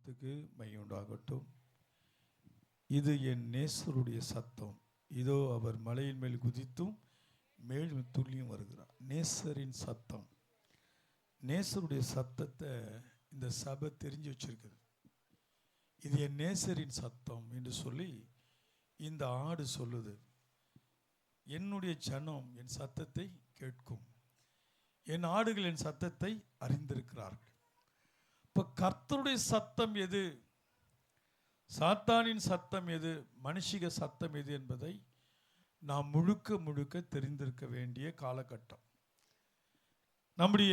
நாமத்துக்கு மையம் உண்டாகட்டும். இது என் நேசருடைய சத்தம், இதோ அவர் மலையின் மேல் குதித்தும் மேலும் துள்ளியும் வருகிறார். நேசரின் சத்தம், நேசருடைய சத்தத்தை இந்த சபை தெரிஞ்சு வச்சிருக்குது. இது என் நேசரின் சத்தம் என்று சொல்லி இந்த ஆடு சொல்லுது, என்னுடைய ஜனம் என் சத்தத்தை கேட்கும், என் ஆடுகள் என் சத்தத்தை அறிந்திருக்கிறார்கள். இப்போ கர்த்தருடைய சத்தம் எது, சாத்தானின் சத்தம் எது, மனுஷிக சத்தம் எது என்பதை நாம் முழுக்க முழுக்க தெரிந்திருக்க வேண்டிய காலகட்டம். நம்முடைய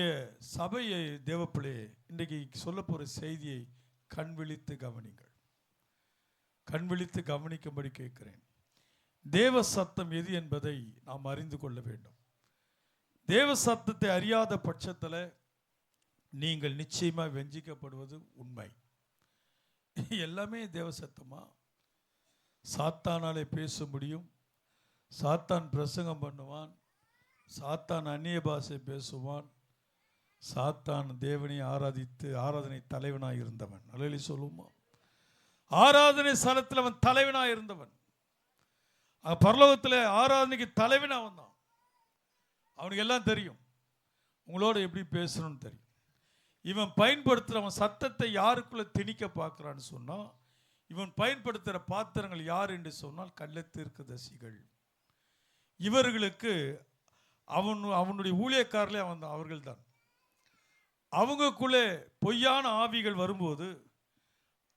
சபையை தேவப்பிள்ளையே இன்றைக்கு சொல்ல போகிற செய்தியை கண் விழித்து கவனிங்கள். கண் விழித்து கவனிக்கும்படி கேட்கிறேன். தேவ சத்தம் எது என்பதை நாம் அறிந்து கொள்ள வேண்டும். தேவ சத்தத்தை அறியாத பட்சத்தில் நீங்கள் நிச்சயமாக வெஞ்சிக்கப்படுவது உண்மை. எல்லாமே தேவ சத்தமா? சாத்தானாலே பேச முடியும், சாத்தான் பிரசங்கம் பண்ணுவான், சாத்தான் அந்நிய பாஷை பேசுவான், சாத்தான் தேவனை ஆராதித்து ஆராதனை தலைவனாக இருந்தவன். அல்லேலூயா சொல்லுமா? ஆராதனை ஸ்தலத்தில் அவன் தலைவனாக இருந்தவன். பரலோகத்தில் ஆராதனைக்கு தலைவன் அவன் தான். அவனுக்கு எல்லாம் தெரியும், உங்களோட எப்படி பேசணும்னு தெரியும். இவன் பயன்படுத்துகிற அவன் சத்தத்தை யாருக்குள்ள திணிக்க பார்க்குறான்னு சொன்னால், இவன் பயன்படுத்துகிற பாத்திரங்கள் யார் என்று சொன்னால் கள்ளத்தீர்க்கதரிசிகள். இவர்களுக்கு அவனுடைய ஊழியக்காரர்களே அவர்கள் தான். அவங்களுக்குள்ளே பொய்யான ஆவிகள் வரும்போது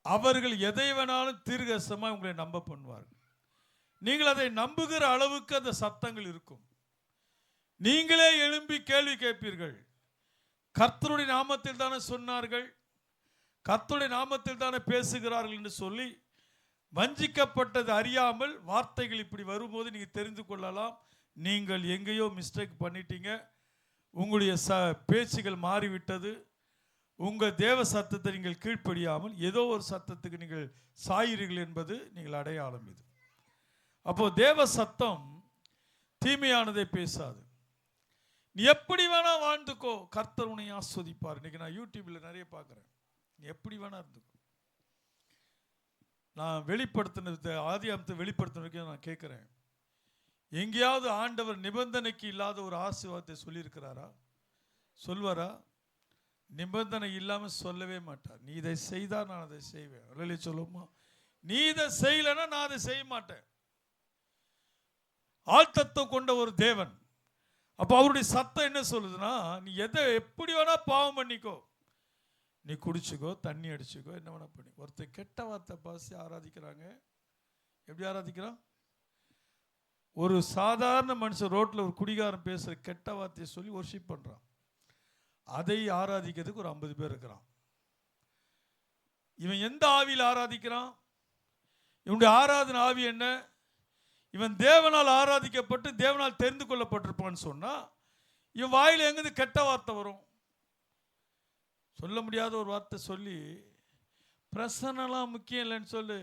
அவர்கள் எதை வேணாலும் தீர்க்கதரிசனமாக உங்களை நம்ப பண்ணுவார்கள். நீங்கள் அதை நம்புகிற அளவுக்கு அந்த சத்தங்கள் இருக்கும். நீங்களே எழும்பி கேள்வி கேட்பீர்கள், கர்த்தருடைய நாமத்தில் தானே சொன்னார்கள், கர்த்தருடைய நாமத்தில் தானே பேசுகிறார்கள் என்று சொல்லி வஞ்சிக்கப்பட்டது அறியாமல் வார்த்தைகள் இப்படி வரும்போது நீங்கள் தெரிந்து கொள்ளலாம், நீங்கள் எங்கேயோ மிஸ்டேக் பண்ணிட்டீங்க, உங்களுடைய பேச்சுகள் மாறிவிட்டது, உங்கள் தேவ சத்தத்தை நீங்கள் கீழ்ப்படியாமல் ஏதோ ஒரு சத்தத்துக்கு நீங்கள் சாயிறீர்கள் என்பது நீங்கள் அடையாளம். இது அப்போ தேவ சத்தம் தீமையானதை பேசாது. நீ எப்படி வேணா வாழ்ந்துக்கோ, கர்த்தர் உன்னை ஆஸ்வதிப்பார். இன்னைக்கு நான் யூடியூப்ல நிறைய பார்க்குறேன், நீ எப்படி வேணா இருந்துக்கோ. நான் வெளிப்படுத்தினது ஆதியாகமத்தை வெளிப்படுத்தின நான் கேட்குறேன், எங்கேயாவது ஆண்டவர் நிபந்தனைக்கு இல்லாத ஒரு ஆசீர்வாதத்தை சொல்லியிருக்கிறாரா? சொல்வாரா? நிபந்தனை இல்லாமல் சொல்லவே மாட்டார். நீ இதை செய்தால் நான் அதை செய்வேன். அல்லேலூயா சொல்லுமா? நீ இதை செய்யலைன்னா நான் அதை செய்ய மாட்டேன். ஆழ்த்தத்துவம் கொண்ட ஒரு தேவன். அப்போ அவருடைய சத்தம் என்ன சொல்லுதுன்னா, நீ எதை எப்படி வேணா பாவம் பண்ணிக்கோ, நீ குடிச்சுக்கோ, தண்ணி அடிச்சுக்கோ, என்ன வேணா பண்ணி. ஒருத்தர் கெட்ட வார்த்தை பாசி ஆராதிக்கிறாங்க. எப்படி ஆராதிக்கிறான்? ஒரு சாதாரண மனுஷன் ரோட்டில் ஒரு குடிகாரன் பேசுகிற கெட்ட வார்த்தையை சொல்லி வொர்ஷிப் பண்ணுறான். அதை ஆராதிக்கிறதுக்கு ஒரு 50 பேர் இருக்கிறான். இவன் எந்த ஆவியில் ஆராதிக்கிறான்? இவனுடைய ஆராதனை ஆவி என்ன? இவன் தேவனால் ஆராதிக்கப்பட்டு தேவனால் தெரிந்து கொள்ளப்பட்டிருப்பான்னு சொன்னா, இவன் வாயில் எங்கிருந்து கெட்ட வார்த்தை வரும்? சொல்ல முடியாத ஒரு வார்த்தை சொல்லி, பிரசனெல்லாம் முக்கியம் இல்லைன்னு சொல்லு,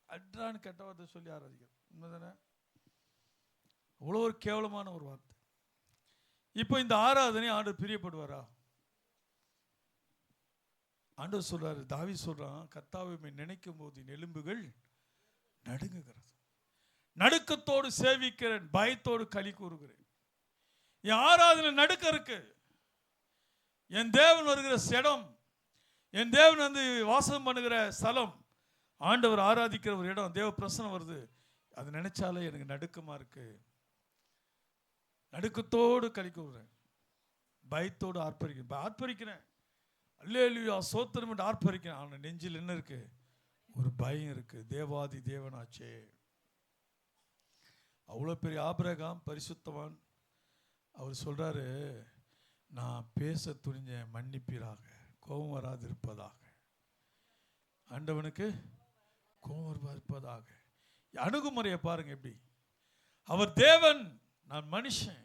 அட்ரான்னு கெட்ட வார்த்தை சொல்லி ஆராதிக்கிறான். உண்மைதானே? அவ்வளோ ஒரு கேவலமான ஒரு வார்த்தை. இப்போ இந்த ஆராதனை ஆண்டவர் பிரியப்படுவாரா? ஆண்டவர் சொல்றாரு, தாவீது சொல்றான், கர்த்தாவை நினைக்கும் போது எலும்புகள் நடுங்குகிறது, நடுக்கத்தோடு சேவிக்கிறேன், பயத்தோடு களி கூறுகிறேன். என் ஆராதனை நடுக்க இருக்கு. என் தேவன் வருகிற இடம், என் தேவன் வந்து வாசம் பண்ணுகிற ஸ்தலம், ஆண்டவர் ஆராதிக்கிற ஒரு இடம், தேவ பிரசனம் வருது, அது நினைச்சாலே எனக்கு நடுக்கமா இருக்கு. நடுக்கத்தோடு களி கூறுகிறேன், பயத்தோடு ஆர்ப்பரிக்கிறேன், அல்லேலூயா ஸ்தோத்திரம் என்று ஆர்ப்பரிக்கிறேன். ஆனால் நெஞ்சில் என்ன இருக்கு? ஒரு பயம் இருக்கு. தேவாதி தேவனாச்சே. அவ்வளோ பெரிய ஆபிரகாம் பரிசுத்தவான், அவர் சொல்றாரு, நான் பேச துணிஞ்ச மன்னிப்பீராக, கோபம் வராது இருப்பதாக. ஆண்டவனுக்கு கோபம் இருப்பதாக. அணுகுமுறையை பாருங்க எப்படி. அவர் தேவன், நான் மனுஷன்,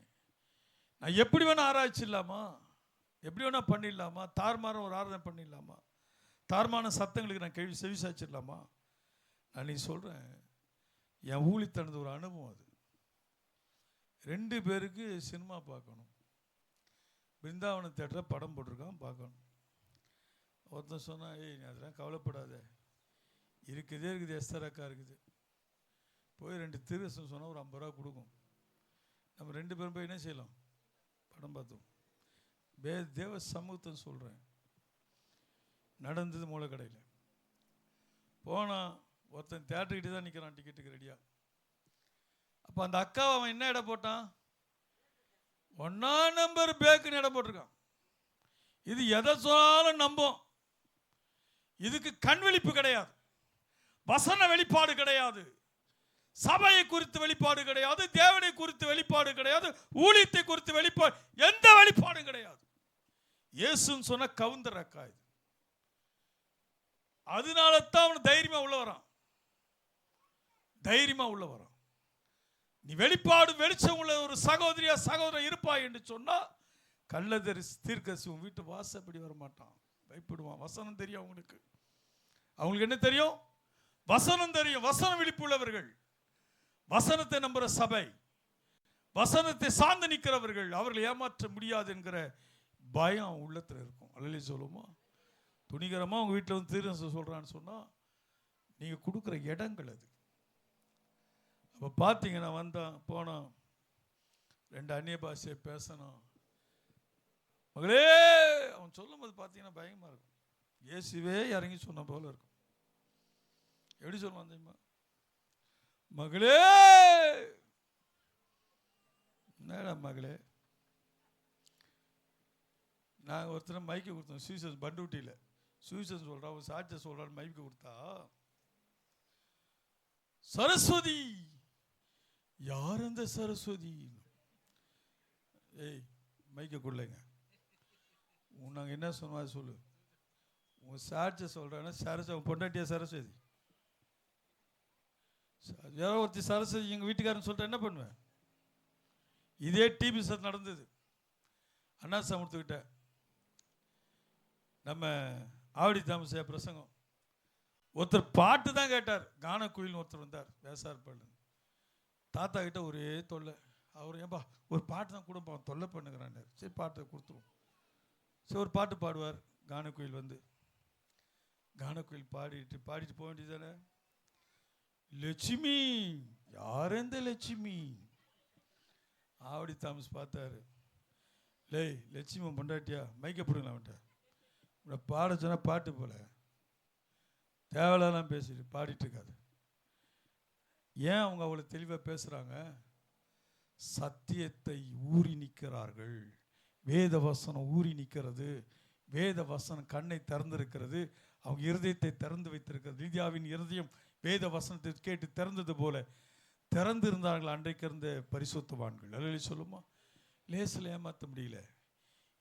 நான் எப்படி வேணா ஆராய்ச்சிடலாமா, எப்படி வேணா பண்ணிடலாமா, தார்மாரம் ஒரு ஆராதனை பண்ணிடலாமா, தார்மான சத்தங்களுக்கு நான் கேள்வி செவிசாச்சிடலாமா? நான் நீ சொல்கிறேன், என் ஊழித்தனது ஒரு அனுபவம். அது 2 பேருக்கு சினிமா பார்க்கணும், பிருந்தாவன தேட்டரில் படம் போட்டிருக்கான், பார்க்கணும். ஒருத்தன் சொன்னான், ஏய் நீ அதெல்லாம் கவலைப்படாத, இருக்குது எஸ்தர் அக்கா இருக்குது, போய் 2 தீர்க்கதரிசனம் சொன்னால் ஒரு 50 ரூபா கொடுக்கும், நம்ம 2 பேரும் போய் என்ன செய்யலாம், படம் பார்த்தோம். தேவ சமூகத்தை சொல்கிறேன், நடந்தது மூலக்கடையில். போனால் ஒருத்தன் தேட்டர்கிட்ட தான் நிற்கிறான் டிக்கெட்டுக்கு ரெடியாக. அப்போ அந்த அக்காவை அவன் என்ன இடம் போட்டான், 1ஆம் நம்பர் பேக்குன்னு இடம் போட்டிருக்கான். இது எதை சொன்னாலும் நம்பும். இதுக்கு கண் விழிப்பு கிடையாது, வசன வெளிப்பாடு கிடையாது, சபையை குறித்து வெளிப்பாடு கிடையாது, தேவனை குறித்து வெளிப்பாடு கிடையாது, ஊழியத்தை குறித்து வெளிப்பாடு, எந்த வெளிப்பாடும் கிடையாது. இயேசுன்னு சொன்ன கவுந்தர் அக்கா இது. அதனால தான் அவன் தைரியமா உள்ள வரான், தைரியமா உள்ள வரான். நீ வெளிப்பாடு வெளிச்சம் உள்ள ஒரு சகோதரியா சகோதரன் இருப்பாய் என்று சொன்னா தீர்க்கதரிசி உன் வீட்டு வாசப்படி வர மாட்டான், பயப்படுவான். வசனம் தெரியும் அவங்களுக்கு. அவங்களுக்கு என்ன தெரியும்? வசனம் தெரியும். வசன விழிப்பு உள்ளவர்கள், வசனத்தை நம்புற சபை, வசனத்தை சார்ந்து நிற்கிறவர்கள், அவர்கள் ஏமாற்ற முடியாது என்கிற பயம் உள்ளத்தில் இருக்கும். அல்லேலூயா சொல்லுமா? துணிகரமாக உங்கள் வீட்டில் வந்து தீர்க்கதரிசனம் சொல்கிறான்னு சொன்னால் நீங்கள் கொடுக்குற இடங்கள் அது. அப்போ பார்த்தீங்கன்னா வந்தான் போனான், 2 அந்நிய பாஷையை பேசணும். மகளே அவன் சொல்லும் போது பார்த்தீங்கன்னா பயமாக இருக்கும். இயேசுவே இறங்கி சொன்ன போல இருக்கும். எப்படி சொல்லுவான் தெரியுமா? மகளே, என்னடா மகளே. நாங்கள் ஒருத்தர் மைக்கு கொடுத்தோம், சுவிசேஷன் பண்டுட்டியில் சுவிசேஷன் சொல்கிறான், ஒரு சாட்சியை சொல்கிறான்னு மைக்கு கொடுத்தா, சரஸ்வதி யார் அந்த சரஸ்வதி? ஏய் மைக்க கொடுலைங்க, நாங்கள் என்ன சொன்னா சொல்லு. உங்கள் சாட்சியை சொல்கிறான்னா சரஸ்வதி பொண்டாட்டியா சரஸ்வதி? யாரோ ஒருத்தி சரஸ்வதி எங்கள் வீட்டுக்காரன்னு சொல்லிட்டு என்ன பண்ணுவேன்? இதே டிபி சார் நடந்தது அண்ணா சமுத்திரக்கிட்ட. நம்ம ஆவடி தாமசையா பிரசங்கம். ஒருத்தர் பாட்டு தான் கேட்டார், கானக்குயில்னு ஒருத்தர் வந்தார் வேசார்பாடு. தாத்தா கிட்ட ஒரே தொல்லை. அவர் ஏன்பா ஒரு பாட்டு தான் கொடுப்பா, தொல்லை பண்ணுங்கிறான். சரி பாட்டை கொடுத்துருவோம். சரி ஒரு பாட்டு பாடுவார். கானக்குயில் வந்து கானக்குயில் பாடிட்டு போக வேண்டியது தானே. லட்சுமி யார் எந்த லட்சுமி? ஆவடி தாமஸ் பார்த்தாரு. லே லட்சுமி பொண்டாட்டியா? மைக்க போடுங்களா அவன்கிட்ட. உன்னை பாட சொன்னால் பாட்டு போல தேவையில்லாம் பேசிட்டு பாடிட்டு இருக்காது. ஏன் அவங்க அவ்வளோ தெளிவாக பேசுகிறாங்க? சத்தியத்தை ஊறி நிற்கிறார்கள். வேத வசனம் ஊறி நிற்கிறது. வேத வசனம் கண்ணை திறந்திருக்கிறது. அவங்க இருதயத்தை திறந்து வைத்திருக்கிறது. லீதியாவின் இருதயம் வேத வசனத்தை கேட்டு திறந்தது போல திறந்திருந்தார்கள் அன்றைக்கு இருந்த பரிசுத்தவான்கள். அல்லேலூயா சொல்லுமா? லேசில் ஏமாற்ற முடியல.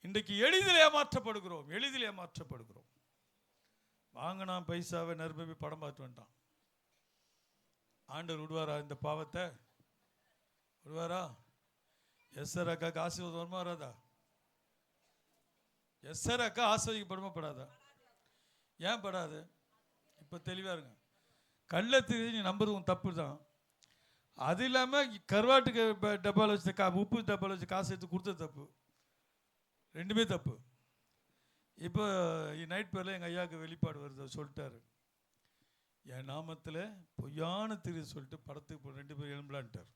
இன்றைக்கு எளிதில் ஏமாற்றப்படுகிறோம். வாங்கினா பைசாவை நறுபவி படம் பார்த்து வந்துட்டான். ஆண்டவர் விடுவாரா இந்த பாவத்தை? விடுவாரா? எஸ்தர் அக்காவுக்கு ஆசீர்வாதம் வருமா வராதா? எஸ்தர் அக்கா ஆசீர்வதிக்கப்படுமா படாதா? ஏன் படாது? இப்போ தெளிவாக இருங்க. கள்ளத்துக்கு நீ நம்புறது உன் தப்பு தான். அது இல்லாமல் கருவாட்டுக்கு டப்பாவில் வச்சு உப்பு டப்பாவில் வச்சு காசு எடுத்து கொடுத்தது தப்பு. ரெண்டுமே தப்பு. இப்போ நைட் பேரில் எங்கள் ஐயாவுக்கு வெளிப்பாடு வருது சொல்லிட்டாரு. என் நாமத்தில் பொய்யான திரு சொல்லிட்டு படத்துக்கு 2 பேர் எழும்பலான்ட்டார்.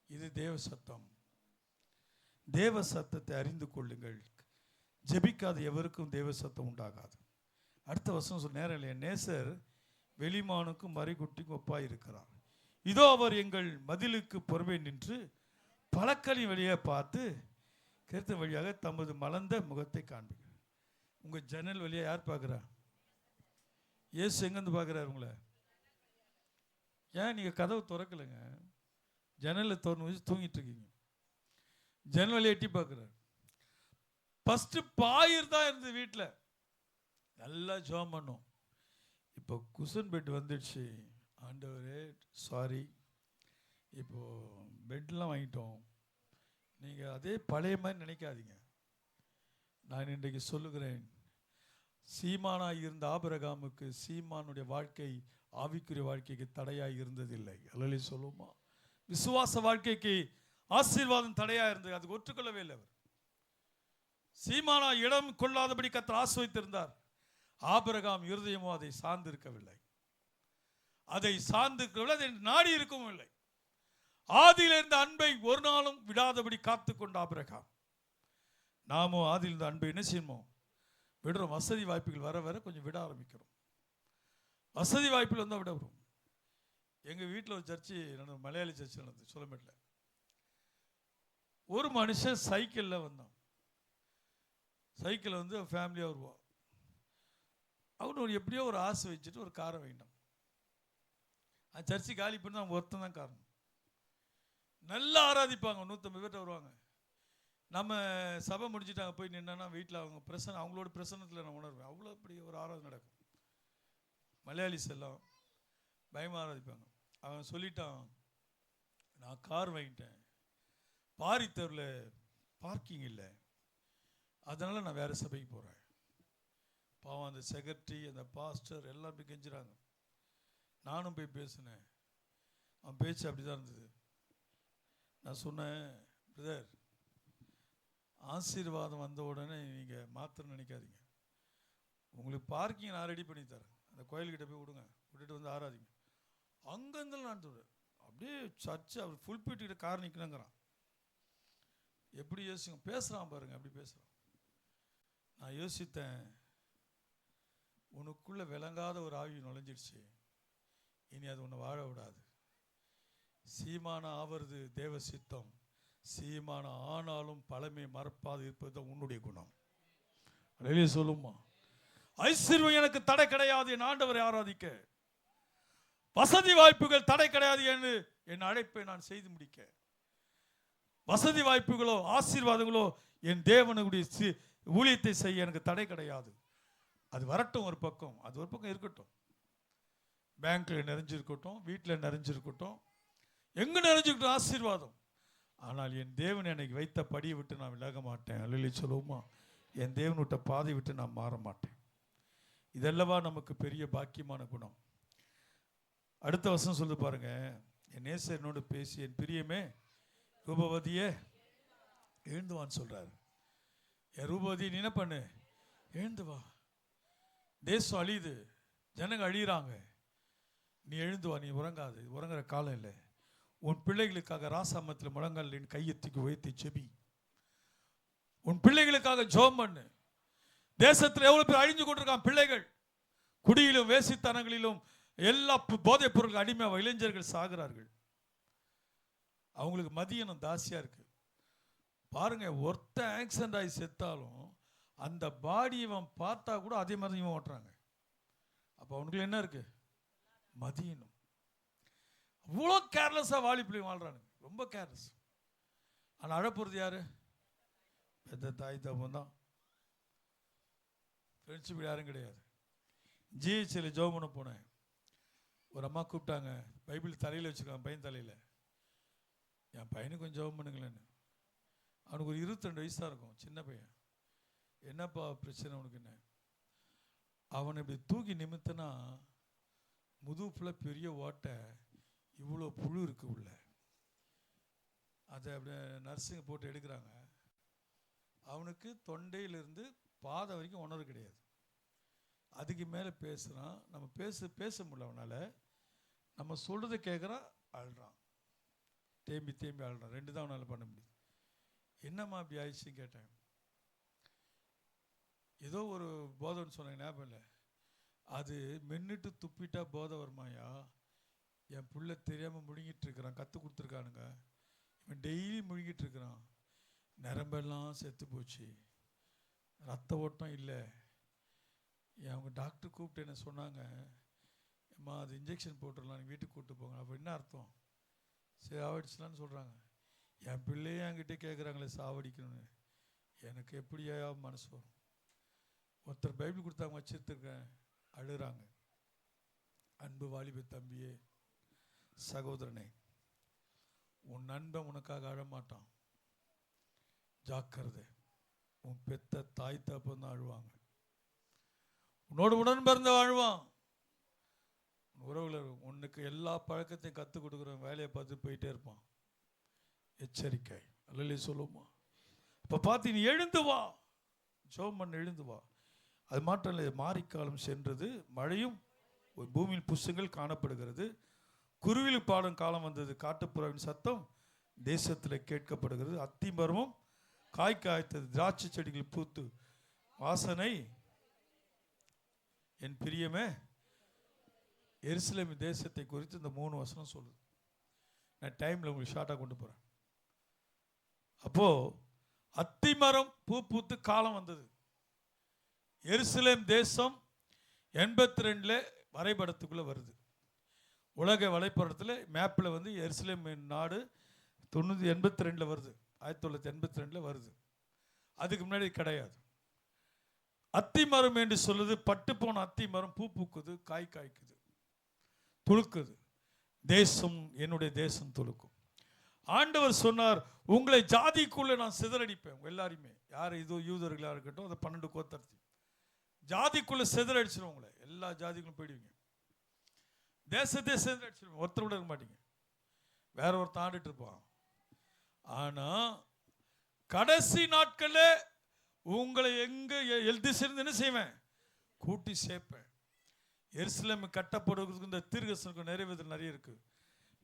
இது தேவ சத்தம். தேவ சத்தத்தை அறிந்து கொள்ளுங்கள். ஜெபிக்காத எவருக்கும் தேவ சத்தம் உண்டாகாது. அடுத்த வருஷம் சொல் நேரம் இல்லையா. நேசர் வெளிமானுக்கும் மறைக்குட்டிக்கும் ஒப்பாய் இருக்கிறார். இதோ அவர் எங்கள் மதிலுக்கு பொறுமை நின்று பழக்களின் வழியாக பார்த்து கருத்து வழியாக தமது மலர்ந்த முகத்தை காண்பிக்கிறார். உங்கள் ஜன்னல் வழியாக யார் பார்க்குறா? இயேசு எங்கேருந்து பார்க்குறாரு உங்களை? ஏன் நீங்கள் கதவு திறக்கலைங்க? ஜன்னலில் திறந்து வச்சு தூங்கிட்டு இருக்கீங்க. ஜன்னல் வழியை எட்டி பார்க்குறாரு. ஃபஸ்ட்டு பாயிர் தான் இருந்தது வீட்டில். நல்லா ஜோம் பண்ணும். இப்போ குஷன் பெட் வந்துடுச்சு. ஆண்டவரே சாரி, இப்போது பெட்லாம் வாங்கிட்டோம். நீங்கள் அதே பழைய மாதிரி நினைக்காதீங்க. நான் இன்றைக்கு சொல்லுகிறேன், சீமானாக இருந்த ஆபிரகாமுக்கு சீமானுடைய வாழ்க்கை ஆவிக்குரிய வாழ்க்கைக்கு தடையாக இருந்ததில்லை. அல்லேலூயா சொல்லுமா? விசுவாச வாழ்க்கைக்கு ஆசீர்வாதம் தடையாக இருந்தது. அதுக்கு ஒற்றுக்கொள்ளவே இல்லை. அவர் சீமானா இடம் கொள்ளாதபடி கர்த்தர் ஆசீர்வதித்திருந்தார். ஆபிரகாம் இருதயமோ அதை சார்ந்திருக்கவில்லை, அதை சார்ந்திருக்கவில்லை, அதை நாடி இருக்கவும் இல்லை. ஆதியில் இருந்த அன்பை ஒரு நாளும் விடாதபடி காத்து கொண்ட ஆபிரகாம். நாமும் ஆதியில் இருந்த அன்பை என்ன செய்யணும்? விடுறோம். வசதி வாய்ப்புகள் வர வர கொஞ்சம் விட ஆரம்பிக்கிறோம். வசதி வாய்ப்புகள் வந்தால் விட வரும். எங்கள் வீட்டில் ஒரு சர்ச்சு நடந்தது, மலையாளி சர்ச்சு நடந்தது சோலமேட்டில். ஒரு மனுஷன் சைக்கிளில் வந்தான். சைக்கிளில் வந்து ஃபேமிலியாக வருவான். அவனு ஒரு எப்படியோ ஒரு ஆசை வச்சுட்டு ஒரு காரை வேண்டாம். அந்த சர்ச்சு காலி பண்ணி அவங்க ஒருத்தன் தான் காரணம். நல்லா ஆராதிப்பாங்க, 150 பேர்ட்ட வருவாங்க. நம்ம சபை முடிச்சுட்டாங்க போய் நின்னா வீட்டில் அவங்க பிரசனை, அவங்களோட பிரசனத்தில் நான் உணர்வேன். அவ்வளோ இப்படி ஒரு ஆராதனை நடக்கும். மலையாளிஸ் எல்லாம் பயமாக ஆராதிப்பாங்க. அவன் சொல்லிட்டான், நான் கார் வாங்கிட்டேன், பாரித்தூரில் பார்க்கிங் இல்லை, அதனால் நான் வேறு சபைக்கு போகிறேன். பாவம் அந்த செக்ரட்டரி, அந்த பாஸ்டர் எல்லாம் போய் கெஞ்சுறாங்க. நானும் போய் பேசினேன். அவன் பேச்சு அப்படி தான் இருந்தது. நான் சொன்னேன், பிரதர், ஆசீர்வாதம் வந்த உடனே நீங்கள் மாத்திர நினைக்காதீங்க. உங்களுக்கு பார்க்கிங் நான் ரெடி பண்ணி தரேன், அந்த கோயில்கிட்ட போய் விடுங்க, விட்டுட்டு வந்து ஆராதிங்க. அங்கேருந்து நான் சொல்கிறேன், அப்படியே சர்ச்சு அவர் ஃபுல் பீட்டுக்கிட்ட கார் நிற்கணுங்கிறான். எப்படி யோசிங்க, பேசுகிறான் பாருங்க, அப்படி பேசுகிறான். நான் யோசித்தேன், உனக்குள்ளே விளங்காத ஒரு ஆவி நுழைஞ்சிடுச்சு, இனி அது உன்னை வாழ விடாது. சீமான ஆவது தேவ சித்தம், சீமான ஆனாலும் பழமை மறப்பாது இருப்பது தான் உன்னுடைய குணம். வெளியே சொல்லுமா, ஐஸ்வர்யம் எனக்கு தடை கிடையாது, என் ஆண்டவரை ஆராதிக்க. வசதி வாய்ப்புகள் தடை கிடையாது என்று என் அழைப்பை நான் செய்து முடிக்க. வசதி வாய்ப்புகளோ ஆசீர்வாதங்களோ என் தேவனுடைய ஊழியத்தை செய்ய எனக்கு தடை கிடையாது. அது வரட்டும் ஒரு பக்கம், அது ஒரு பக்கம் இருக்கட்டும். பேங்க்ல நிறைஞ்சிருக்கட்டும், வீட்டில் நிறைஞ்சிருக்கட்டும், எங்கே நிறைஞ்சிருக்கட்டும் ஆசீர்வாதம். ஆனால் என் தேவன் எனக்கு வைத்த படியை விட்டு நான் விலக மாட்டேன். அல்லேலூயா சொல்லுவோமா? என் தேவன் விட்ட பாதை விட்டு நான் மாற மாட்டேன். இதெல்லவா நமக்கு பெரிய பாக்கியமான குணம். அடுத்த வசனம் சொல்லு பாருங்க, என் நேசனோடு பேசி என் பிரியமே ரூபவதியே எழுந்து வான்னு சொல்றாரு. என் ரூபவதி, நீ என்ன பண்ணு, எழுந்து வா. தேசம் அழியுது, ஜனங்க அழியிறாங்க, நீ எழுந்து வா, நீ உறங்காது, உறங்குற காலம் இல்லை. உன் பிள்ளைகளுக்காக ராசாமத்தில் முழங்கால் என் கையெத்திக்கு உயர்த்தி செபி. உன் பிள்ளைகளுக்காக ஜெபம் பண்ணு. தேசத்தில் எவ்வளவு பேர் அழிஞ்சு கொண்டிருக்கான் பிள்ளைகள். குடியிலும் வேசித்தனங்களிலும் எல்லா போதைப் பொருட்கள் அடிமையாக இளைஞர்கள் சாகிறார்கள். அவங்களுக்கு மதியம் தாசியா இருக்கு பாருங்க. ஒருத்த ஆக்சிடென்ட் ஆகி செத்தாலும் அந்த பாடி இவன் பார்த்தா கூட அதே மாதிரி இவன் ஓட்டுறாங்க. அப்போ அவனுக்கு என்ன இருக்கு? மதியனும். அவ்வளோ கேர்லெஸ்ஸாக வாலி பிள்ளை வாழ்றானுங்க, ரொம்ப கேர்லெஸ். ஆனால் அழப்போறது யாரு? பெத்த தாய் தப்பம் தான். ஃப்ரெண்ட்ஷிப் யாரும் கிடையாது. ஜிஹெச்சில் ஜெபம் பண்ண போனேன். ஒரு அம்மா கூப்பிட்டாங்க, பைபிள் தலையில் வச்சுருக்காங்க, பையன் தலையில். என் பையனுக்கு கொஞ்சம் ஜெபம் பண்ணுங்களேன்னு. அவனுக்கு ஒரு 22 வயசு தான் இருக்கும், சின்ன பையன். என்னப்பா பிரச்சனை உனக்கு? என்ன? அவனை இப்படி தூக்கி நிமித்தினா முதுகு ஃபுல்லாக பெரிய ஓட்டை, இவ்வளோ புழு இருக்கு உள்ள. அதை அப்படியே நர்ஸுங்க போட்டு எடுக்கிறாங்க. அவனுக்கு தொண்டையிலிருந்து பாதை வரைக்கும் உணர்வு கிடையாது. அதுக்கு மேலே பேசுகிறான். நம்ம பேச முடியல அவனால். நம்ம சொல்கிறத கேட்குறான், அழுறான், தேம்பி தேம்பி அழுறான். 2 தான் அவனால் பண்ண முடியும். என்னம்மா அப்படி ஆயிடுச்சுன்னு கேட்டேன். ஏதோ ஒரு போதைன்னு சொன்னாங்க, ஞாபகம் இல்லை. அது மென்னுட்டு துப்பிட்டா போதை வருமாயா? என் பிள்ளை தெரியாமல் முழுங்கிட்டு இருக்கிறான், கற்றுக் கொடுத்துருக்கானுங்க. இவன் டெய்லி முழுங்கிட்டு இருக்கிறான். நரம்பெல்லாம் செத்து போச்சு, ரத்த ஓட்டம் இல்லை. அவங்க டாக்டர் கூப்பிட்டு என்ன சொன்னாங்க, அம்மா அது இன்ஜெக்ஷன் போட்டுடலாம், நீ வீட்டுக்கு கூப்பிட்டு போங்க. அப்போ என்ன அர்த்தம்? சாவடிச்சலான்னு சொல்கிறாங்க. என் பிள்ளையே என்கிட்ட கேட்குறாங்களே சாவடிக்கணும்னு. எனக்கு எப்படியா மனசு வரும்? ஒருத்தர் பைபிள் கொடுத்தாங்க, வச்சுருக்கேன், அழுகிறாங்க. அன்பு வாலிப தம்பியே, சகோதரனே, உன் நண்பன் உனக்காக அழமாட்டான், ஜாக்கிரதை. உன் பெத்த தாய் தப்பம் தான் அழுவாங்க. உன்னோட உடன் பிறந்த அழுவான். உறவுகள் உனக்கு எல்லா பழக்கத்தையும் கற்றுக் கொடுக்குறவன் வேலையை பார்த்து போயிட்டே இருப்பான். எச்சரிக்கை. அல்லையே சொல்லுமா? இப்போ பார்த்து நீ எழுந்து வா, ஜெபம் பண்ண எழுந்து வா. அது மாற்றம் இல்லை, மாரிக்காலம் சென்றது, மழையும் பூமியில் புஷ்பங்கள் காணப்படுகிறது, குருவியில் பாடும் காலம் வந்தது, காட்டுப்புறாவின் சத்தம் தேசத்தில் கேட்கப்படுகிறது, அத்தி மரமும் காய் காய்த்தது, திராட்சை செடிகள் பூத்து வாசனை. என் பிரியமே, எருசலேம் தேசத்தை குறித்து இந்த 3 வசனம் சொல்லுது. நான் டைமில் உங்களுக்கு ஷார்ட்டாக கொண்டு போகிறேன். அப்போது அத்திமரம் பூ பூத்து காலம் வந்தது. எருசலேம் தேசம் 82 வரைபடத்துக்குள்ளே வருது. உலக வரைபடத்தில் மேப்பில் வந்து எருசலேம் நாடு 82 வருது, 1982 வருது. அதுக்கு முன்னாடி கிடையாது. அத்திமரம் என்று சொல்லுது, பட்டு போன அத்திமரம் பூ பூக்குது, காய் காய்க்குது, துளுக்குது. தேசம், என்னுடைய தேசம் துளுக்கும். ஆண்டவர் சொன்னார், உங்களை ஜாதிக்குள்ளே நான் சிதறடிப்பேன். எல்லாரையுமே, யார் இது யூதர்களாக இருக்கட்டும், அதை 12 கோத்திரத்தை ஜாதிக்குள்ளே சிதறடிச்சிடும். உங்களை எல்லா ஜாதிகளும் போயிடுவீங்க. தேசத்தை சிதறடிச்சிடுவீங்க. ஒருத்தர் கூட இருக்க மாட்டீங்க. வேற ஒருத்தர் ஆண்டுட்டு இருப்பான். ஆனால் கடைசி நாட்களில் உங்களை எங்கே எழுதிச்சிருந்து என்ன செய்வேன்? கூட்டி சேர்ப்பேன். எருசலேம் கட்டப்படுவதற்கு இந்த தீர்க்கதரிசனம் நிறைவேறல் நிறைய இருக்கு.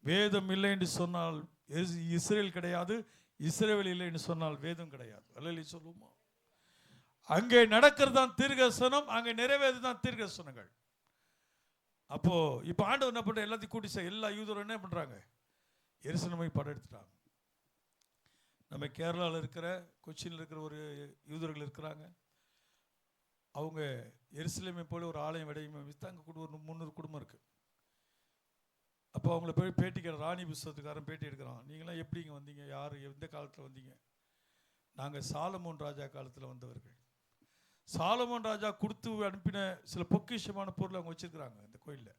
வேதம் இல்லை என்று சொன்னால் இஸ்ரேல் கிடையாது, இஸ்ரேல் இல்லை என்று சொன்னால் வேதம் கிடையாது. அல்லேலூயா சொல்லுமா? அங்கே நடக்கிறது தான் தீர்க்கதரிசனம், அங்கே நிறைவேறது தான் தீர்க்கதரிசனங்கள். அப்போ இப்போ ஆண்டவர் என்ன பண்ற? எல்லாத்தையும் கூட்டி எல்லா யூதரும் என்ன பண்றாங்க? எருசலேமை படம் எடுத்துட்டாங்க. நம்ம கேரளாவில் இருக்கிற, கொச்சியில் இருக்கிற ஒரு யூதர்கள் இருக்கிறாங்க. அவங்க எருசலேமை போல ஒரு ஆலயம் விடையும் அங்கே கூட ஒரு 300 குடும்பம் இருக்கு. அப்போ அவங்கள போய் பேட்டி கேட்க, ராணி புஸ்தகத்துக்காரன் பேட்டி எடுக்கிறான். நீங்களாம் எப்படி இங்கே வந்தீங்க? யார் எந்த காலத்தில் வந்தீங்க? நாங்கள் சாலமோன் ராஜா காலத்தில் வந்தவர்கள். சாலமோன் ராஜா கொடுத்து அனுப்பின சில பொக்கிஷமான பொருள் அவங்க வச்சிருக்கிறாங்க இந்த கோயிலில்.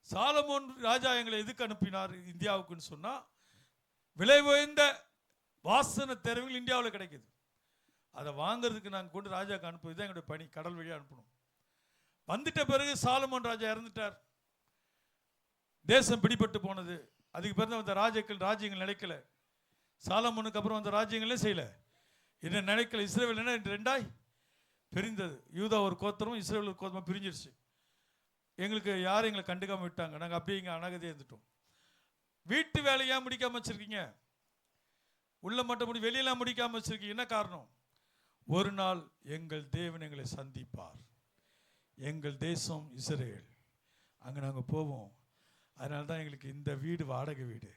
சாலமோன் ராஜா எங்களை எதுக்கு அனுப்பினார் இந்தியாவுக்குன்னு சொன்னால், விலை உயர்ந்த வாசனை திறமைகள் இந்தியாவில் கிடைக்குது. அதை வாங்கிறதுக்கு நாங்கள் கொண்டு ராஜாவுக்கு அனுப்புவது தான் எங்களுடைய பணி. கடல் வழியாக அனுப்பணும். வந்துட்ட பிறகு சாலமோன் ராஜா இறந்துட்டார். தேசம் பிடிபட்டு போனது. அதுக்கு பிறகு வந்த ராஜ்யங்கள் நினைக்கல. சாலமோனுக்கு அப்புறம் வந்த ராஜ்யங்களே செய்யல, என்ன நினைக்கல. இஸ்ரேல் என்ன 2ஆய் பிரிந்தது. யூதா ஒரு கோத்திரம், இஸ்ரேல் ஒரு கோத்திரம் பிரிஞ்சிருச்சு. எங்களுக்கு யாரும் எங்களை கண்டுக்காம விட்டாங்க. நாங்கள் அப்படியே இங்கே அனகதியாக இருந்துட்டோம். வீட்டு வேலையா முடிக்காம வச்சிருக்கீங்க, உள்ள மட்டும் முடி வெளியெல்லாம் முடிக்காம வச்சிருக்கீங்க. என்ன காரணம்? ஒரு நாள் எங்கள் தேவன் எங்களை சந்திப்பார். எங்கள் தேசம் இஸ்ரேல், அங்கே நாங்கள் போவோம். அதனால தான் எங்களுக்கு இந்த வீடு வாடகை வீடு,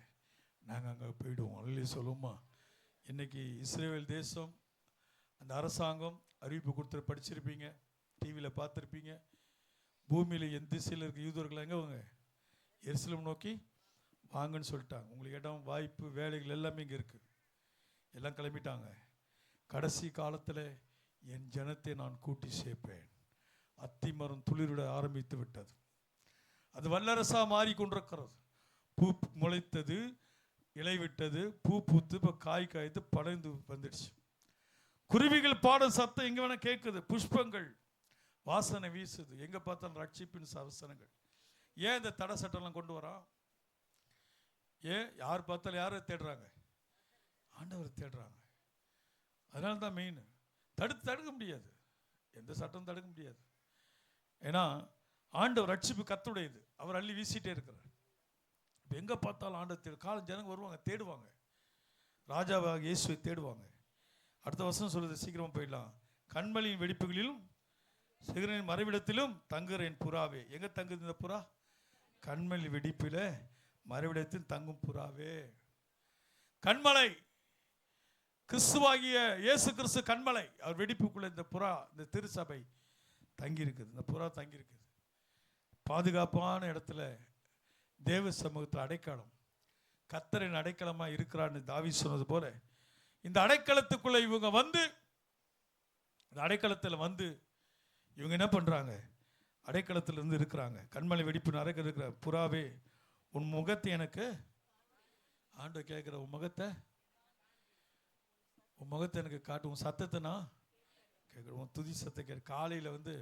நாங்கள் அங்கே போயிடுவோம். அல்லேலூயா சொல்லுமா? இன்னைக்கு இஸ்ரேல் தேசம் அந்த அரசாங்கம் அறிவிப்பு கொடுத்து படிச்சிருப்பீங்க, டிவியில் பார்த்துருப்பீங்க. பூமியில் எந்த திசையில் இருக்க யூதர்கள் எங்கே அவங்க எருசலேம் நோக்கி வாங்கன்னு சொல்லிட்டாங்க. உங்களுக்கு இடம், வாய்ப்பு, வேலைகள் எல்லாமே இங்கே இருக்குது. எல்லாம் கிளம்பிட்டாங்க. கடைசி காலத்தில் என் ஜனத்தை நான் கூட்டி சேர்ப்பேன். அத்திமரம் துளிரிட ஆரம்பித்து விட்டது. அது வல்லரசா மாறிக்கொண்டிருக்கிறது. பூ முளைத்தது, இலை விட்டது, பூ பூத்து இப்போ காய் காய்த்து படைந்து வந்துடுச்சு. குருவிகள் பாடும் சத்தம் எங்கே வேணா கேட்குது. புஷ்பங்கள் வாசனை வீசுது. எங்கே பார்த்தாலும் ரட்சிப்பின் அவசரங்கள். ஏன் இந்த தடை சட்டம்லாம் கொண்டு வரான்? ஏன் யார் பார்த்தாலும் யாரை தேடுறாங்க? ஆண்டவரை தேடுறாங்க. அதனால தான் மெயின். தடுக்க முடியாது, எந்த சட்டம் தடுக்க முடியாது. ஏன்னா ஆண்டவர் ரட்சிப்பு கர்த்தருடையது. அவர் அள்ளி வீசிட்டே இருக்கிறார். இப்போ எங்கே பார்த்தாலும் ஆண்டவர் தேடு. காலம் ஜனங்க வருவாங்க, தேடுவாங்க. ராஜாவாக இயேசுவை தேடுவாங்க. அடுத்த வருஷம் சொல்லுது, சீக்கிரமாக போயிடலாம். கண்மலையின் வெடிப்புகளிலும் சிகரனின் மறைவிடத்திலும் தங்குறேன் புறாவே. எங்கே தங்குது இந்த புறா? கண்மலை வெடிப்பில் மறைவிடத்தில் தங்கும் புறாவே. கண்மலை கிறிஸ்துவாகிய இயேசு கிறிஸ்து கண்மலை. அவர் வெடிப்புக்குள்ள இந்த புறா, இந்த திருச்சபை தங்கி இருக்குது. இந்த புறா தங்கி இருக்குது. பாதுகாப்பான இடத்துல தேவ சமூகத்தில் அடைக்கலம். கர்த்தரின் அடைக்கலமாக இருக்கிறான்னு தாவீது சொன்னது போல, இந்த அடைக்கலத்துக்குள்ள இவங்க வந்து, இந்த அடைக்கலத்தில் வந்து இவங்க என்ன பண்றாங்க? அடைக்கலத்தில் இருந்து இருக்கிறாங்க. கண்மலை வெடிப்பு அடைக்கல இருக்கிற புறாவே, உன் முகத்தை எனக்கு, ஆண்டவர் கேட்கிற, உன் முகத்தை எனக்கு காட்டு. உன் சத்தத்தை நான் கேட்குறேன். உன் துதி சத்தை கேட்க. காலையில் வந்து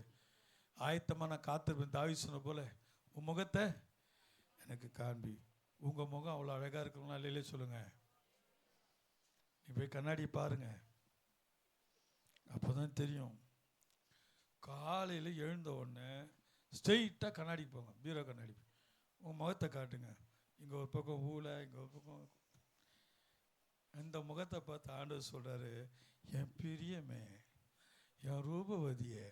ஆயத்தமாக நான் காத்திருப்பேன். தாவீது சொன்ன போல, உன் முகத்தை எனக்கு காண்பி. உங்கள் முகம் அவ்வளோ அழகாக இருக்கணும்னா இல்லையே சொல்லுங்க. நீ போய் கண்ணாடி பாருங்க, அப்போதான் தெரியும். காலையில் எழுந்த உடனே ஸ்ட்ரெயிட்டாக கண்ணாடிக்கு போங்க, பீரோ கண்ணாடி. உங்கள் முகத்தை காட்டுங்க. இங்கே ஒரு பக்கம் ஊழ, இங்கே ஒரு பக்கம். அந்த முகத்தை பார்த்து ஆண்டவர் சொல்கிறாரு, என் பிரியமே, என் ரூபவதியே.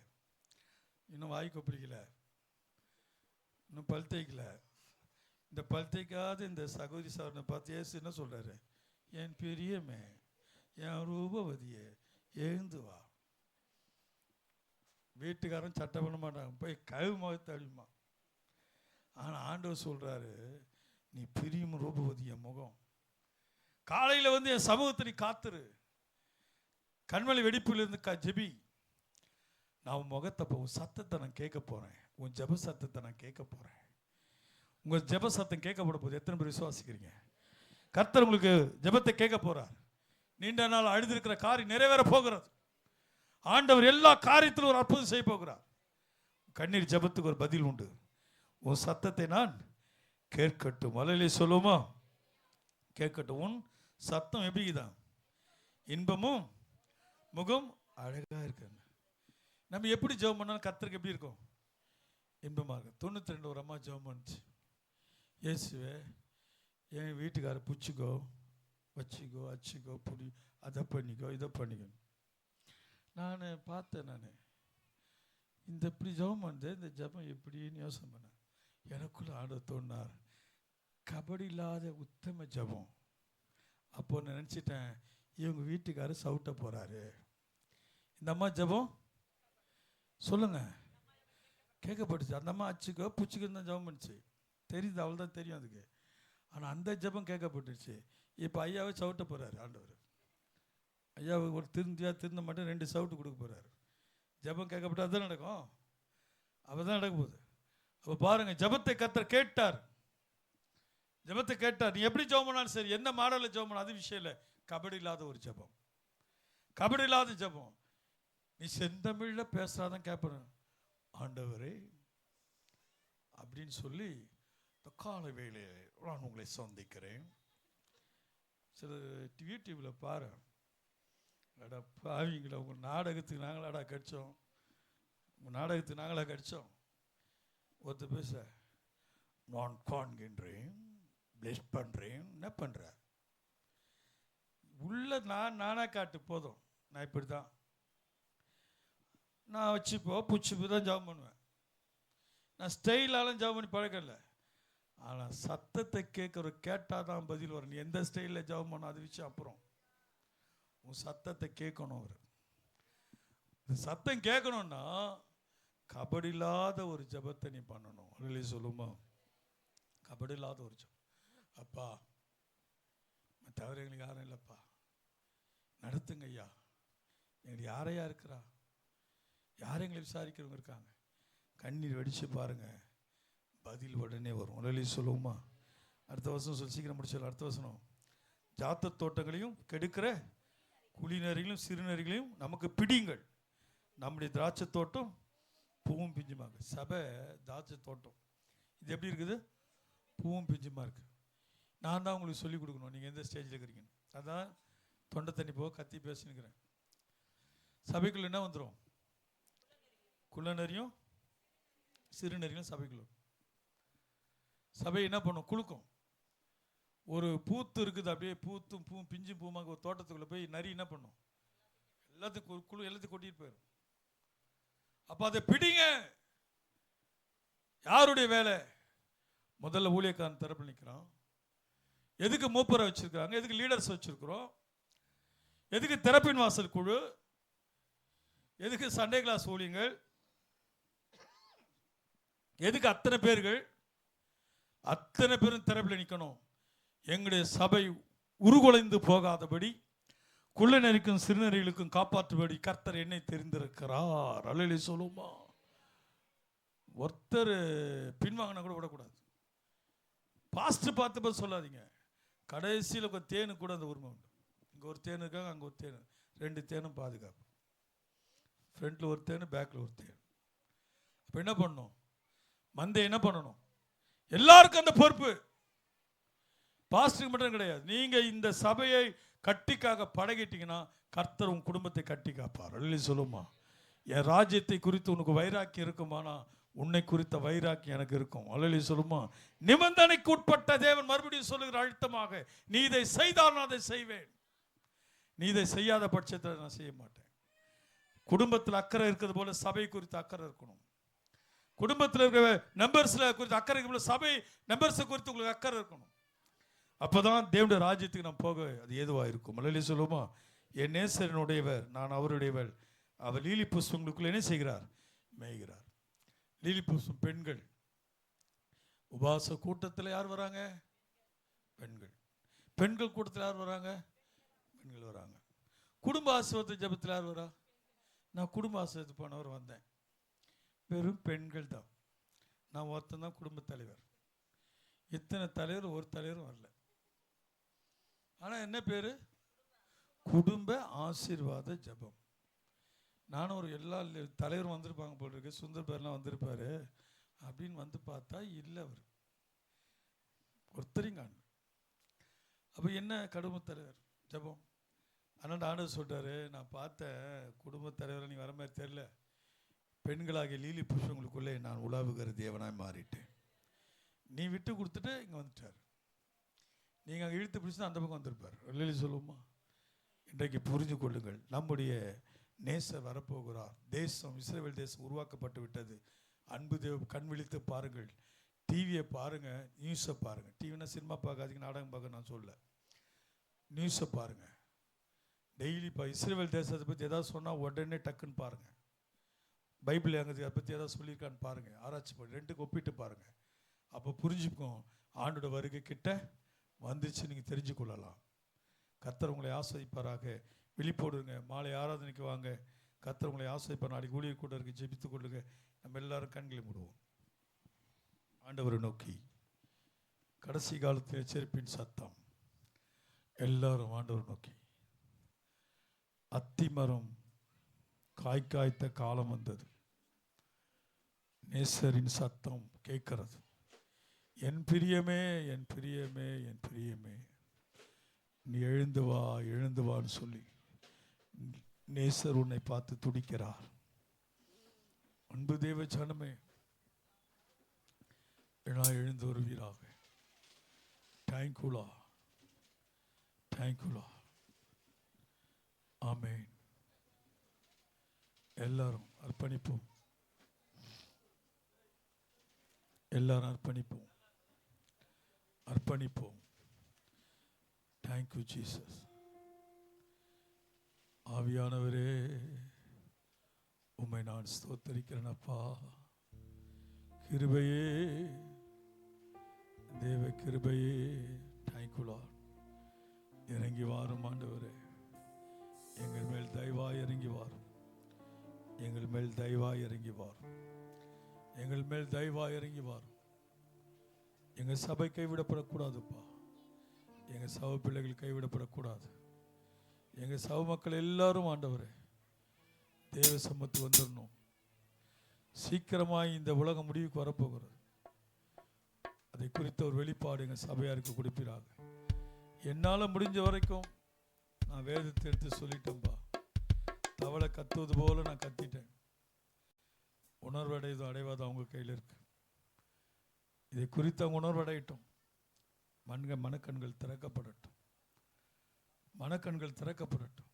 இன்னும் வாய் கொப்பளிக்கல, இன்னும் பல் தேய்க்கல. இந்த பல் தேய்க்காத இந்த சகோதரி சாரனை பார்த்து ஏசு என்ன சொல்கிறாரு, என் பிரியமே, என் ரூபவதியே, எழுந்து வா. வீட்டுக்காரன் சட்டை பண்ண மாட்டாங்க, போய் கழுவு முகத்தை அழிமா. ஆனால் ஆண்டவர் சொல்கிறாரு, நீ பிரியும் ரூபவதி என் முகம். காலையில் வந்து என் சமூகத்தை நீ காத்துரு, கண்மலை வெடிப்பிலிருந்து ஜெபி. நான் உன் முகத்தை உன் சத்தத்தை நான் கேட்க போகிறேன், உன் ஜெப சத்தத்தை நான் கேட்க போகிறேன். உங்கள் ஜெப சத்தம் கேட்கப்பட போகுது. எத்தனை பேர் விசுவாசிக்கிறீங்க? கர்த்தர் உங்களுக்கு ஜெபத்தை கேட்க போகிறார். நீண்ட நாள் அழுதிருக்கிற காரியம் நிறைவேற போகிறது. ஆண்டவர் எல்லா காரியத்திலும் ஒரு அற்புதம் செய்ய போகிறார். கண்ணீர் ஜெபத்துக்கு ஒரு பதில் உண்டு. உன் சத்தத்தை நான் கேட்கட்டும். மலையிலே சொல்லுமா, கேட்கட்டும். உன் சத்தம் எப்படிதான் இன்பமும் முகம் அழகாக இருக்காங்க. நம்ம எப்படி ஜெபம் பண்ணாலும் கர்த்தருக்கு எப்படி இருக்கும்? இன்பமாக. 92 ஒரு அம்மா ஜெபம் பண்ணுச்சு, இயேசுவே என் வீட்டுக்காரர் பிடிச்சிக்கோ, வச்சிக்கோ, அச்சிக்கோ, புடி, அதை பண்ணிக்கோ, இதை பண்ணிக்கோ. நான் பார்த்தேன், நான் இந்த இப்படி ஜெபம் பண்ணேன், இந்த ஜெபம் எப்படின்னு யோசனை பண்ணேன். எனக்குள்ள ஆண்டவர் தோணினார், கபடி இல்லாத உத்தம ஜெபம். அப்போ நான் நினச்சிட்டேன், இவங்க வீட்டுக்காரர் சவுட்ட போகிறாரு. இந்த அம்மா ஜெபம் சொல்லுங்க கேட்கப்பட்டுச்சு. அந்த அம்மா அச்சுக்கோ புச்சுக்குன்னு தான் ஜெபம் பண்ணிச்சு. தெரியுது, அவள் தான் தெரியும் அதுக்கு. ஆனால் அந்த ஜெபம் கேட்கப்பட்டுச்சு. இப்போ ஐயாவை சவுட்ட போகிறாரு ஆண்டவர். ஐயாவை ஒரு திருந்த மட்டும் 2 சவுட்டு கொடுக்க போகிறாரு. ஜெபம் கேட்கப்பட்டு அதுதான் நடக்கும், அப்போ தான் நடக்க போகுது. அப்போ பாருங்கள், ஜெபத்தை கர்த்தர் கேட்டார். ஜெபத்தை கேட்டார். நீ எப்படி ஜெபம் பண்ணாலும் சரி, என்ன மாடலில் ஜெபம் பண்ண, அது விஷயம் இல்லை. கபடி இல்லாத ஒரு ஜெபம், கபடி இல்லாத ஜெபம். நீ செந்தமிழில் பேசுகிறாதான் கேட்பேன் ஆண்டவரே அப்படின்னு சொல்லி இந்த கால வேளையில் நான் உங்களை சந்திக்கிறேன். சில யூடியூப்பில் பாரு, அடா பாவிங்களா, உங்கள் நாடகத்துக்கு நாங்களாடா கடித்தோம், உங்கள் நாடகத்துக்கு நாங்களா கடித்தோம். ஒருத்தர் பேச, நான் காண்கின்றேன், பிளஸ் பண்ணுறேன், என்ன பண்ணுற உள்ள நானாக காட்டு போதும். நான் இப்படி தான், நான் வச்சுப்போ புச்சுப்போ தான் ஜாபம் பண்ணுவேன். நான் ஸ்டைலாலும் ஜாபம் பண்ணி பழக்கம் இல்லை. ஆனால் சத்தத்தை கேட்குற கேட்டால் தான் பதில் வரும். நீ எந்த ஸ்டைலில் ஜாபம் பண்ண அது விஷயம் அப்புறம். உன் சத்தத்தை கேட்கணும். அவர் இந்த சத்தம் கேட்கணும்னா கபடி இல்லாத ஒரு ஜபத்தை நீ பண்ணணும். அதிலே சொல்லுமா, கபடி இல்லாத ஒரு ஜபம். அப்பா தவிர எங்களுக்கு யாரும் இல்லைப்பா, நடத்துங்க ஐயா. எங்களுக்கு யாரையா இருக்கிறா, யாரும் எங்களை விசாரிக்கிறவங்க இருக்காங்க. கண்ணீர் வெடிச்சு பாருங்க, பதில் உடனே வரும். உடனே சொல்லுவோமா? அடுத்த வருஷம் சொல்லி சீக்கிரம் முடிச்சிடலாம். அடுத்த வருஷம், ஜாத்த தோட்டங்களையும் கெடுக்கிற குளிநரிகளையும் சிறுநரிகளையும் நமக்கு பிடிங்கள். நம்முடைய திராட்சை தோட்டம் பூவும் பிஞ்சுமாங்க. சபை திராட்சை தோட்டம் இது எப்படி இருக்குது? பூவும் பிஞ்சுமா இருக்கு. நான் தான் உங்களுக்கு சொல்லிக் கொடுக்கணும், நீங்கள் எந்த ஸ்டேஜில் இருக்கிறீங்க. அதான் தொண்டை தண்ணி போக கத்தி பேசினுக்கிறேன். சபைக்குள்ள என்ன வந்துடும்? குள்ளநரியும் சிறுநரியும் சபைக்குள்ள. சபை என்ன பண்ணும்? குலுக்கும். ஒரு பூத்து இருக்குது, அப்படியே பூத்தும் பூவும் பிஞ்சும் பூமாக ஒரு தோட்டத்துக்குள்ள போய் நரி என்ன பண்ணும்? எல்லாத்துக்கும் குழு எல்லாத்தையும் கொட்டிட்டு போயிடும். அப்ப அதை பிடிங்க. யாருடைய வேலை? முதல்ல ஊழியக்காரன் தரப்பு நிற்கிறான். எதுக்கு மூப்பரை வச்சிருக்காங்க? எதுக்கு லீடர்ஸ் வச்சிருக்கிறோம்? எதுக்கு திறப்பின் வாசல் குழு? எதுக்கு சண்டே கிளாஸ் ஊழியங்கள்? எதுக்கு அத்தனை பேர்கள்? அத்தனை பேரும் திறப்பில் நிற்கணும். எங்களுடைய சபை உருகுலைந்து போகாதபடி குள்ளநரிக்கும் சிறுநரிகளுக்கும் காப்பாற்றுபடி கர்த்தர் என்னை தெரிந்திருக்கிறார். அல்லேலூயா சொல்லுமா? ஒருத்தர் பின்வாங்கினா கூட விடக்கூடாது. பாஸ்ட் பார்த்து சொல்லாதீங்க. கடைசியில் ஒரு தேனு கூட அந்த உரிமை உண்டு. இங்கே ஒரு தேன் இருக்காங்க, அங்கே ஒரு தேன், 2 தேனும் பாதுகாப்பு. ஃப்ரண்ட்டில் ஒரு தேன், பேக்கில் ஒரு தேன். அப்போ என்ன பண்ணணும்? மந்தை என்ன பண்ணணும்? எல்லாருக்கும் அந்த பொறுப்பு. பாஸ்டருக்கு மட்டும் கிடையாது. நீங்கள் இந்த சபையை கட்டிக்காக பழகிட்டீங்கன்னா கர்த்தர் உன் குடும்பத்தை கட்டி காப்பார். அல்லேலூயா சொல்லுமா? என் ராஜ்யத்தை குறித்து உனக்கு வைராக்கியம் இருக்குமானா உன்னை குறித்த வைராக்கியம் எனக்கு இருக்கும். அல்லேலூயா சொல்லுமா. நிபந்தனைக்கு உட்பட்ட தேவன் மறுபடியும் சொல்லுகிற அழுத்தமாக, நீ இதை செய்தால் நான் அதை செய்வேன், நீ இதை செய்யாத பட்சத்தில் நான் செய்ய மாட்டேன். குடும்பத்தில் அக்கறை இருக்கிறது போல சபை குறித்து அக்கறை இருக்கணும். குடும்பத்தில் இருக்கிற நம்பர்ஸ்ல குறித்து அக்கறை இருக்கிற போல சபை நம்பர்ஸை குறித்து உங்களுக்கு அக்கறை இருக்கணும். அப்போதான் தேவனுடைய ராஜ்யத்துக்கு நாம் போக அது ஏதுவாக இருக்கும். அல்லேலூயா சொல்லுமா. என் நேசரனுடையவர், நான் அவருடையவர். அவர் லீலி புஷ்பங்களுக்குள்ள என்ன செய்கிறார்? மேய்கிறார். லீலி புஷ்பம் பெண்கள். உபாச கூட்டத்தில் யார் வராங்க? பெண்கள். பெண்கள் கூட்டத்தில் யார் வராங்க? பெண்கள் வராங்க. குடும்ப ஆசீர்வாத ஜெபத்தில் யார் வரா? நான் குடும்ப ஆசீர்வாதத்துக்கு போனவர் வந்தேன். வெறும் பெண்கள் தான். நான் ஒருத்தன் தான் குடும்ப தலைவர். இத்தனை தலைவர் ஒரு தலைவரும் வரல. ஆனால் என்ன பேர்? குடும்ப ஆசீர்வாத ஜெபம். நானும் ஒரு எல்லா தலைவரும் வந்திருப்பாங்க போல் இருக்கு, சுந்தர் பேர்லாம் வந்திருப்பாரு அப்படின்னு வந்து பார்த்தா இல்லை, அவர் ஒருத்தரிங்க. அப்போ என்ன குடும்ப தலைவர் ஜெபம்? ஆனால் ஆண்டவர் சொல்கிறாரு, நான் பார்த்தேன் குடும்ப தலைவரை நீ வர மாதிரி தெரியல, பெண்களாகிய லீலி புஷ்பங்களுக்குள்ளே நான் உலாவுகிற தேவனாய் மாறிட்டேன். நீ விட்டு கொடுத்துட்டு இங்கே வந்துட்டார். நீங்கள் அங்கே இழுத்து பிடிச்சி அந்த பக்கம் வந்திருப்பார். லீலி சொல்லுவோமா. இன்றைக்கு புரிஞ்சு கொள்ளுங்கள், நம்முடைய நேசர் வரப்போகிறார். தேசம், இஸ்ரவேல் தேசம் உருவாக்கப்பட்டு விட்டது. அன்பு தேவ கண் விழித்து பாருங்கள். டிவியை பாருங்கள், நியூஸை பாருங்கள். டிவினா சினிமா பார்க்காதீங்க, நாடகம் பார்க்க நான் சொல்ல. நியூஸை பாருங்கள் டெய்லி. இப்போ இஸ்ரவேல் தேசத்தை பற்றி ஏதாவது சொன்னால் உடனே டக்குன்னு பாருங்கள். பைபிள் அங்கே அதை பற்றி ஏதாவது சொல்லியிருக்கான்னு பாருங்கள், ஆராய்ச்சி பண்ணி ரெண்டுக்கு ஒப்பிட்டு பாருங்கள். அப்போ புரிஞ்சுக்கும் ஆண்டோட வருகை கிட்ட வந்துச்சு, நீங்கள் தெரிஞ்சு கொள்ளலாம். கர்த்தர் உங்களை ஆசீர்வதிப்பாராக. விழிப்போடுங்க. மாலை ஆராதனைக்கு வாங்க. கர்த்தர் உங்களை ஆசீர்வதிப்பார். நாளைக்கு ஊழியர் கூட இருக்கு, ஜெபித்துக் கொள்ளுங்க. நம்ம எல்லாரும் கண்களை மூடுவோம். ஆண்டவரை நோக்கி கடைசி காலத்தில் எச்சரிப்பின் சத்தம். எல்லாரும் ஆண்டவரை நோக்கி. அத்திமரம் காய்க்காய்த்த காலம் வந்தது. நேசரின் சத்தம் கேட்கிறது. என் பிரியமே, என் பிரியமே, என் பிரியமே, நீ எழுந்து வா, எழுந்து வான்னு சொல்லி நேசர் உன்னை பார்த்து துடிக்கிறார். அன்பு தேவ ஜனமே, எழுந்து வருவீராக. தேங்க்யூலா, தேங்க்யூலா. ஆமென். எல்லாரும் அர்ப்பணிப்போம். எல்லாரும் அர்ப்பணிப்போம். அர்ப்பணிப்போம். Thank you Jesus. ஆவியானவரே, உம்மை நான் ஸ்தோத்தரிக்கிறேன் அப்பா. கிருபையே, தேவ கிருபையே, தேங்க்யூலா. இறங்கி வாரும் ஆண்டவரே. எங்கள் மேல் தயவாய் இறங்கி வாரும். எங்கள் மேல் தயவாய் இறங்கி வாரும். எங்கள் மேல் தயவாய் இறங்கி வாரும். எங்கள் சபை கைவிடப்படக்கூடாதுப்பா. எங்கள் சவ பிள்ளைகள் கைவிடப்படக்கூடாது. எங்கள் சவ மக்கள் எல்லாரும் ஆண்டவரே தேவ சமத்து வந்துடணும். சீக்கிரமாய் இந்த உலகம் முடிவுக்கு வரப்போகிறது. அதை குறித்த ஒரு வெளிப்பாடு எங்கள் சபையாருக்கு கொடுப்பீராக. என்னால் முடிஞ்ச வரைக்கும் நான் வேதத்தை எடுத்து சொல்லிட்டேன்பா. தவளை கத்துவது போல நான் கத்திட்டேன். உணர்வு அடையதோ அடைவாதோ அவங்க கையில் இருக்கு. இதை குறித்து அவங்க உணர்வு அடையட்டும். மனக்கண்கள் திறக்கப்படட்டும். மனக்கண்கள் திறக்கப்படட்டும்.